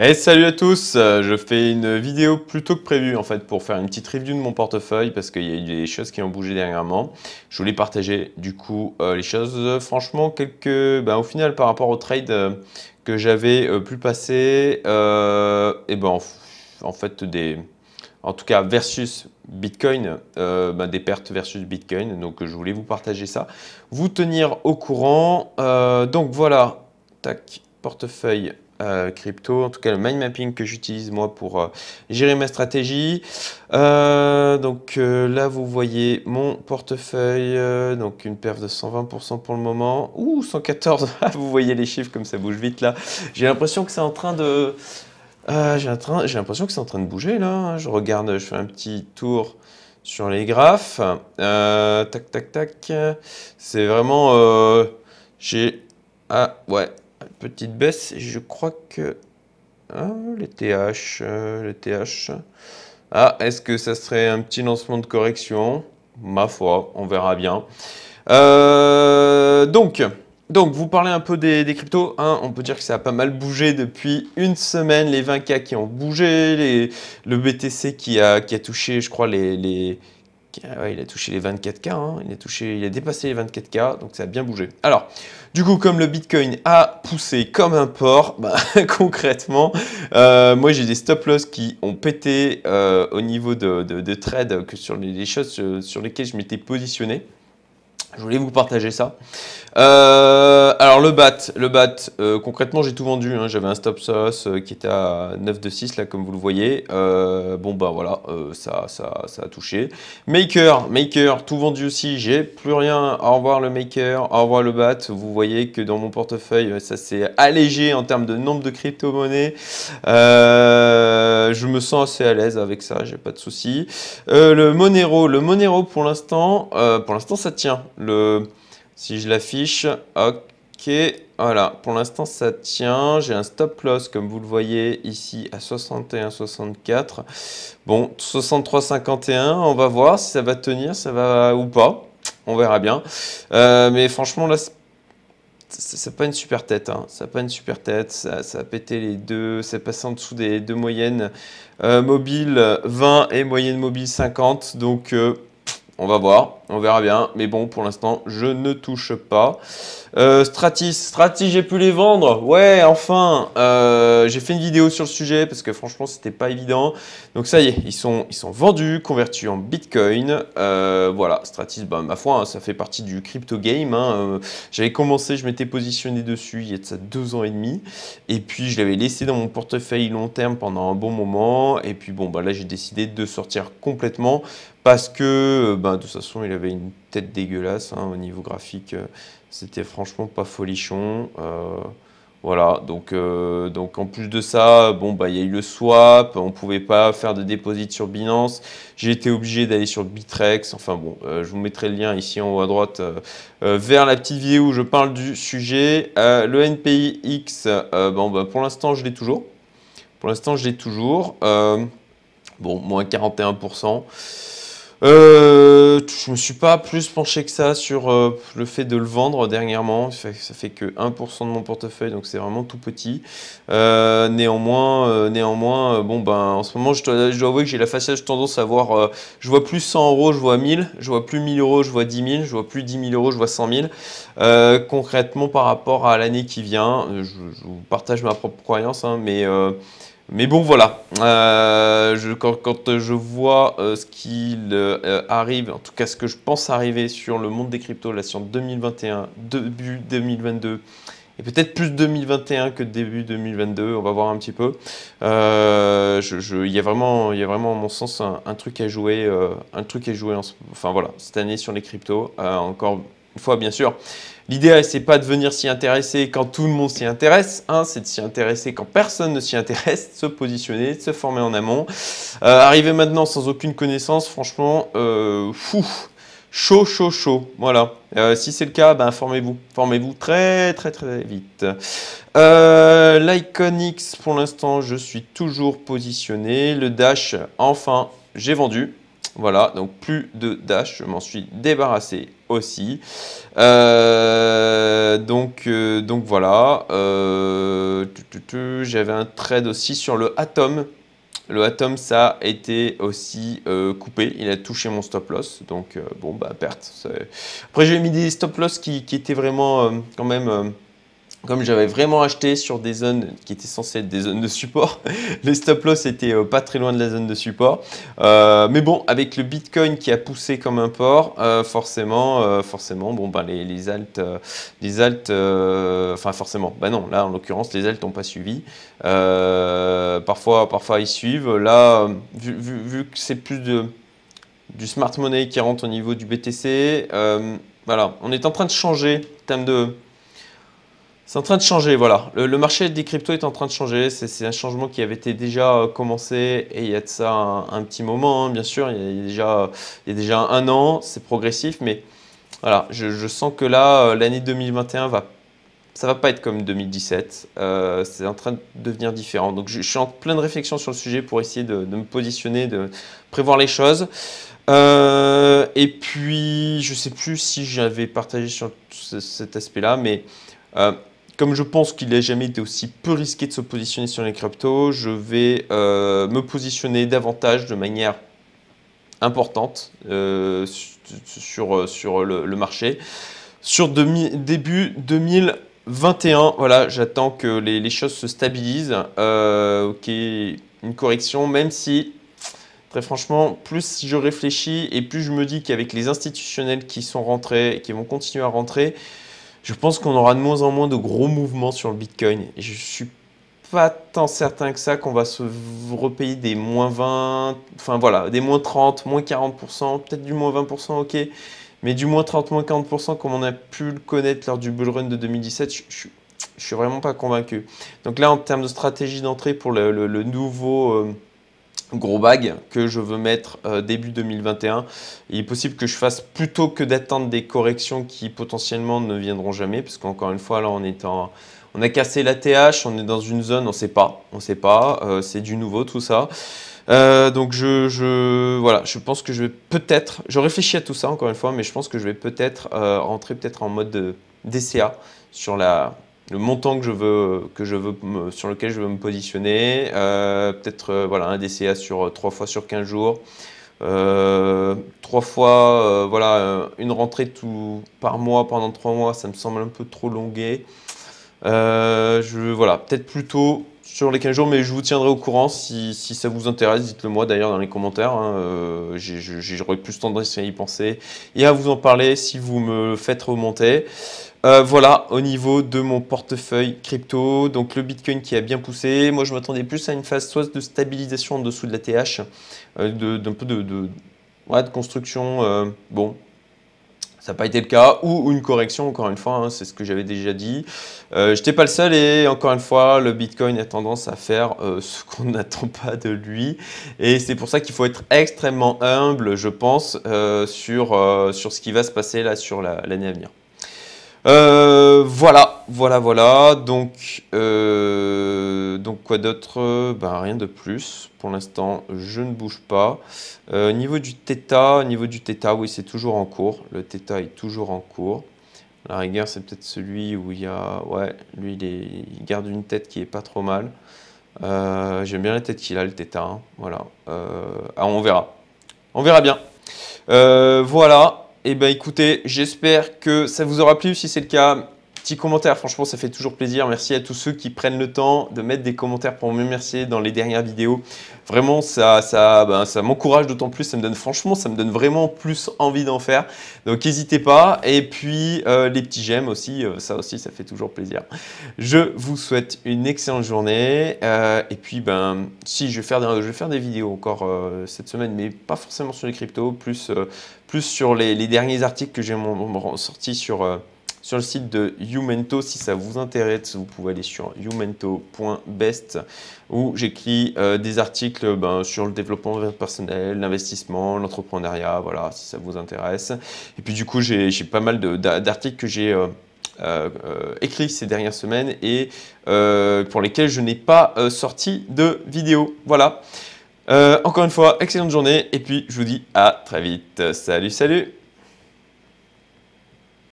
Et salut à tous, je fais une vidéo plus tôt que prévu en fait pour faire une petite review de mon portefeuille parce qu'il y a eu des choses qui ont bougé dernièrement. Je voulais partager du coup les choses, franchement au final par rapport au trade que j'avais pu passer, et ben en fait en tout cas versus Bitcoin, des pertes versus Bitcoin, donc je voulais vous partager ça, vous tenir au courant. Donc voilà, tac, portefeuille crypto, en tout cas le mind mapping que j'utilise moi pour gérer ma stratégie. Là vous voyez mon portefeuille, donc une perf de 120% pour le moment, ou 114, vous voyez les chiffres comme ça bouge vite là. J'ai l'impression que c'est en train de... j'ai l'impression que c'est en train de bouger là. Je regarde, je fais un petit tour sur les graphes. Tac, tac, tac. C'est vraiment... j'ai... Ah ouais, petite baisse. Je crois que... Ah, les TH, les TH. Ah, est-ce que ça serait un petit lancement de correction? Ma foi, on verra bien. Donc, vous parlez un peu des cryptos, hein. On peut dire que ça a pas mal bougé depuis une semaine, les 20K qui ont bougé, le BTC qui a touché, je crois, ouais, il a touché les 24K, hein. Il a dépassé les 24K, donc ça a bien bougé. Alors, du coup, comme le Bitcoin a poussé comme un porc, concrètement, moi j'ai des stop loss qui ont pété au niveau de trade que sur les choses sur lesquelles je m'étais positionné. Je voulais vous partager ça. Alors le BAT, concrètement j'ai tout vendu, hein. J'avais un stop loss qui était à 9,26 là comme vous le voyez. Voilà, ça a touché. Maker, tout vendu aussi, j'ai plus rien. Au revoir le Maker, au revoir le BAT. Vous voyez que dans mon portefeuille ça s'est allégé en termes de nombre de crypto-monnaies. Je me sens assez à l'aise avec ça, j'ai pas de souci. Le Monero pour l'instant ça tient. Si je l'affiche, ok, voilà, pour l'instant ça tient. J'ai un stop loss comme vous le voyez ici à 61,64. Bon, 63,51, on va voir si ça va tenir, ça va ou pas. On verra bien. Mais franchement là, c'est pas une super tête, hein. Ça n'a pas une super tête, ça a pété les deux, c'est passé en dessous des deux moyennes mobile 20 et moyenne mobile 50. Donc on va voir, on verra bien. Mais bon, pour l'instant, je ne touche pas. Stratis, j'ai pu les vendre. Ouais, enfin, j'ai fait une vidéo sur le sujet parce que franchement, c'était pas évident. Donc ça y est, ils sont vendus, convertis en Bitcoin. Voilà, Stratis, ma foi, hein, ça fait partie du crypto game, hein. J'avais commencé, je m'étais positionné dessus il y a de ça 2 ans et demi. Et puis, je l'avais laissé dans mon portefeuille long terme pendant un bon moment. Et puis, là, j'ai décidé de sortir complètement parce que, de toute façon, il avait une tête dégueulasse, hein, au niveau graphique. C'était franchement pas folichon. Voilà, donc en plus de ça, il y a eu le swap, on pouvait pas faire de déposit sur Binance. J'ai été obligé d'aller sur Bitrex. Enfin bon, je vous mettrai le lien ici en haut à droite vers la petite vidéo où je parle du sujet. Le NPIX, pour l'instant, je l'ai toujours. Pour l'instant, je l'ai toujours. Moins 41%. Je me suis pas plus penché que ça sur le fait de le vendre dernièrement. Ça fait que 1% de mon portefeuille, donc c'est vraiment tout petit. Néanmoins, en ce moment, je dois avouer que j'ai la fâcheuse tendance à voir, je vois plus 100 euros, je vois 1000, je vois plus 1000 euros, je vois 10 000, je vois plus 10 000 euros, je vois 100 000. Concrètement, par rapport à l'année qui vient, je vous partage ma propre croyance, hein, mais bon, voilà, quand je vois ce qu'il arrive, en tout cas ce que je pense arriver sur le monde des cryptos, là, sur 2021, début 2022, et peut-être plus 2021 que début 2022, on va voir un petit peu. Il y a vraiment, à mon sens, un truc à jouer, cette année sur les cryptos. Encore une fois, bien sûr. L'idéal, c'est pas de venir s'y intéresser quand tout le monde s'y intéresse, hein, c'est de s'y intéresser quand personne ne s'y intéresse, de se positionner, de se former en amont. Arriver maintenant sans aucune connaissance, franchement, chaud. Voilà. Si c'est le cas, formez-vous. Formez-vous très vite. L'Iconix, pour l'instant, je suis toujours positionné. Le Dash, enfin, j'ai vendu. Voilà, donc plus de Dash, je m'en suis débarrassé aussi. Donc voilà. J'avais un trade aussi sur le Atom. Le Atom, ça a été aussi coupé. Il a touché mon stop loss. Donc, bon, bah, perte. Après, j'ai mis des stop loss qui étaient vraiment quand même. Comme j'avais vraiment acheté sur des zones qui étaient censées être des zones de support, les stop loss étaient pas très loin de la zone de support. Mais bon, avec le Bitcoin qui a poussé comme un porc, forcément, bon, ben, les alts, enfin forcément, bah non, là en l'occurrence, les alts n'ont pas suivi. Parfois ils suivent. Là, vu que c'est plus du smart money qui rentre au niveau du BTC, voilà, on est en train de changer en termes de. C'est en train de changer, voilà. Le marché des cryptos est en train de changer. C'est un changement qui avait été déjà commencé et il y a de ça un petit moment, hein, bien sûr. Il y a déjà un an, c'est progressif, mais voilà, je sens que là, l'année 2021 ça va pas être comme 2017. C'est en train de devenir différent. Donc je suis en pleine réflexion sur le sujet pour essayer de me positionner, de prévoir les choses. Et puis, je sais plus si j'avais partagé sur cet aspect-là, mais comme je pense qu'il n'a jamais été aussi peu risqué de se positionner sur les cryptos, je vais me positionner davantage de manière importante sur le marché. Sur début 2021, voilà, j'attends que les choses se stabilisent, qu'il y ait une correction, même si, très franchement, plus je réfléchis et plus je me dis qu'avec les institutionnels qui sont rentrés et qui vont continuer à rentrer, je pense qu'on aura de moins en moins de gros mouvements sur le Bitcoin. Et je suis pas tant certain que ça qu'on va se repayer des moins 20, enfin voilà, des moins 30, moins 40%, peut-être du moins 20%, ok. Mais du moins 30, moins 40% comme on a pu le connaître lors du bull run de 2017, je suis vraiment pas convaincu. Donc là, en termes de stratégie d'entrée pour le nouveau gros bag que je veux mettre début 2021. Il est possible que je fasse plutôt que d'attendre des corrections qui potentiellement ne viendront jamais, parce qu'encore une fois, là, on a cassé la TH, on est dans une zone, on sait pas, c'est du nouveau tout ça. Donc voilà, je pense que je vais peut-être, je réfléchis à tout ça encore une fois, mais je pense que je vais peut-être rentrer peut-être en mode DCA sur le montant que sur lequel je veux me positionner, peut-être voilà, un DCA sur 3 fois sur 15 jours, 3 fois voilà, une rentrée par mois pendant 3 mois, ça me semble un peu trop longué. Voilà, peut-être plutôt sur les 15 jours, mais je vous tiendrai au courant si ça vous intéresse. Dites-le moi d'ailleurs dans les commentaires. Hein, j'aurais plus tendance à y penser et à vous en parler si vous me faites remonter. Voilà, au niveau de mon portefeuille crypto, donc le Bitcoin qui a bien poussé. Moi, je m'attendais plus à une phase soit de stabilisation en dessous de la TH, d'un peu ouais, de construction. Bon, ça n'a pas été le cas, ou une correction, encore une fois, hein, c'est ce que j'avais déjà dit. Je n'étais pas le seul et encore une fois, le Bitcoin a tendance à faire ce qu'on n'attend pas de lui. Et c'est pour ça qu'il faut être extrêmement humble, je pense, sur ce qui va se passer là sur l'année à venir. Voilà. Donc quoi d'autre? Ben, rien de plus. Pour l'instant, je ne bouge pas. Niveau du Theta, oui, c'est toujours en cours. Le Theta est toujours en cours. La rigueur, c'est peut-être celui où il y a... Ouais, lui, il garde une tête qui est pas trop mal. J'aime bien la tête qu'il a, le Theta. Hein. Voilà. On verra. On verra bien. Voilà. Et ben écoutez, j'espère que ça vous aura plu. Si c'est le cas, petit commentaire, franchement ça fait toujours plaisir. Merci à tous ceux qui prennent le temps de mettre des commentaires pour me remercier dans les dernières vidéos. Vraiment ça m'encourage d'autant plus, ça me donne vraiment plus envie d'en faire. Donc n'hésitez pas. Et puis les petits j'aime aussi, ça fait toujours plaisir. Je vous souhaite une excellente journée. Et puis si je vais faire des vidéos encore cette semaine, mais pas forcément sur les cryptos, plus sur les derniers articles que j'ai sortis sur le site de Youmento. Si ça vous intéresse, vous pouvez aller sur youmento.best où j'écris des articles sur le développement personnel, l'investissement, l'entrepreneuriat, voilà, si ça vous intéresse. Et puis du coup, j'ai pas mal d'articles que j'ai écrits ces dernières semaines et pour lesquels je n'ai pas sorti de vidéo. Voilà. Encore une fois, excellente journée et puis je vous dis à très vite. Salut, salut!